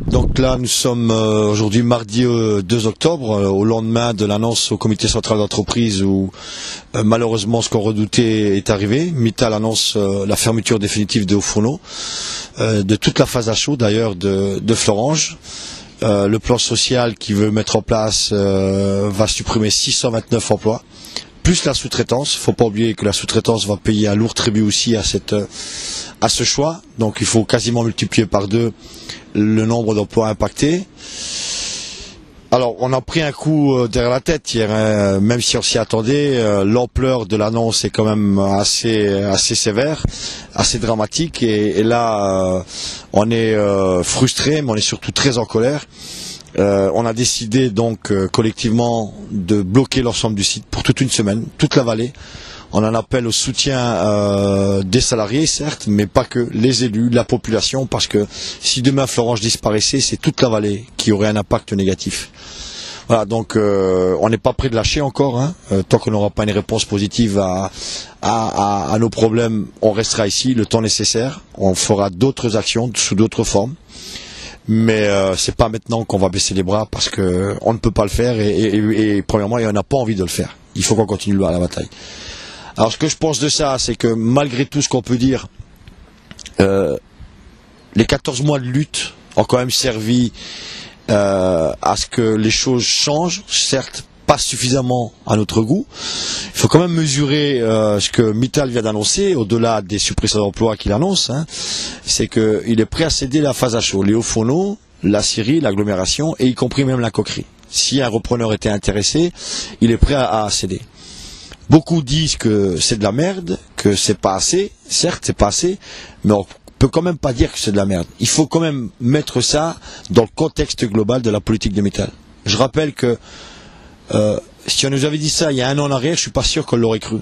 Donc là, nous sommes aujourd'hui mardi 2 octobre, au lendemain de l'annonce au comité central d'entreprise où malheureusement ce qu'on redoutait est arrivé. Mittal annonce la fermeture définitive de Hauts-Fourneaux, de toute la phase à chaud d'ailleurs de Florange. Le plan social qu'il veut mettre en place va supprimer 629 emplois, plus la sous-traitance. Il ne faut pas oublier que la sous-traitance va payer un lourd tribut aussi à ce choix. Donc il faut quasiment multiplier par 2 le nombre d'emplois impactés. Alors on a pris un coup derrière la tête hier, hein, même si on s'y attendait. L'ampleur de l'annonce est quand même assez sévère, assez dramatique. Et là, on est frustré, mais on est surtout très en colère. On a décidé donc collectivement de bloquer l'ensemble du site pour toute une semaine, toute la vallée. On en appelle au soutien des salariés, certes, mais pas que, les élus, la population, parce que si demain Florange disparaissait, c'est toute la vallée qui aurait un impact négatif. Voilà, donc on n'est pas prêt de lâcher encore, hein. Tant qu'on n'aura pas une réponse positive à nos problèmes, on restera ici le temps nécessaire. On fera d'autres actions sous d'autres formes. Mais c'est pas maintenant qu'on va baisser les bras parce que on ne peut pas le faire et premièrement, on n'a pas envie de le faire. Il faut qu'on continue la bataille. Alors ce que je pense de ça, c'est que malgré tout ce qu'on peut dire, les 14 mois de lutte ont quand même servi à ce que les choses changent, certes pas suffisamment à notre goût. Il faut quand même mesurer ce que Mittal vient d'annoncer, au-delà des suppressions d'emplois qu'il annonce, hein, c'est qu'il est prêt à céder la phase à chaud, les Hauts-Fourneaux, la scierie, l'agglomération, et y compris même la coquerie. Si un repreneur était intéressé, il est prêt à céder. Beaucoup disent que c'est de la merde, que c'est pas assez. Certes, c'est pas assez, mais on peut quand même pas dire que c'est de la merde. Il faut quand même mettre ça dans le contexte global de la politique de Mittal. Je rappelle que si on nous avait dit ça il y a un an en arrière, je suis pas sûr qu'on l'aurait cru.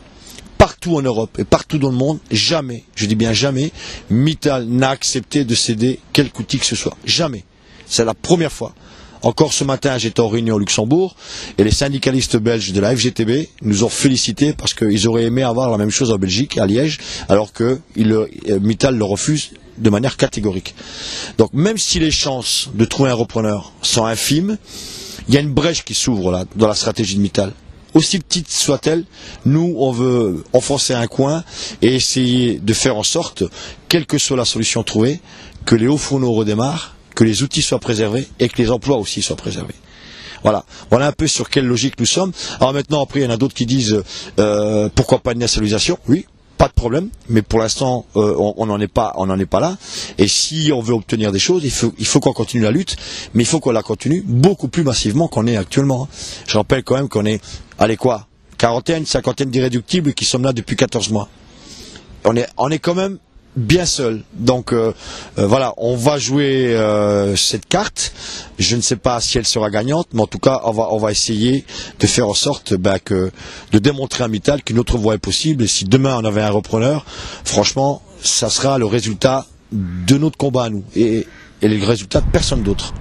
Partout en Europe et partout dans le monde, jamais, je dis bien jamais, Mittal n'a accepté de céder quelque outil que ce soit. Jamais. C'est la première fois. Encore ce matin, j'étais en réunion au Luxembourg et les syndicalistes belges de la FGTB nous ont félicités parce qu'ils auraient aimé avoir la même chose en Belgique, à Liège, alors que Mittal le refuse de manière catégorique. Donc même si les chances de trouver un repreneur sont infimes, il y a une brèche qui s'ouvre là dans la stratégie de Mittal. Aussi petite soit-elle, nous on veut enfoncer un coin et essayer de faire en sorte, quelle que soit la solution trouvée, que les Hauts-Fourneaux redémarrent, que les outils soient préservés et que les emplois aussi soient préservés. Voilà un peu sur quelle logique nous sommes. Alors maintenant, après, il y en a d'autres qui disent pourquoi pas une nationalisation. Oui, pas de problème, mais pour l'instant, on n'en est pas là. Et si on veut obtenir des choses, il faut qu'on continue la lutte, mais il faut qu'on la continue beaucoup plus massivement qu'on est actuellement. Je rappelle quand même qu'on est, allez quoi, quarantaine, cinquantaine d'irréductibles qui sommes là depuis 14 mois. On est quand même bien seul. Donc voilà, on va jouer cette carte. Je ne sais pas si elle sera gagnante, mais en tout cas, on va essayer de faire en sorte de démontrer à Mittal qu'une autre voie est possible. Et si demain on avait un repreneur, franchement, ça sera le résultat de notre combat à nous et le résultat de personne d'autre.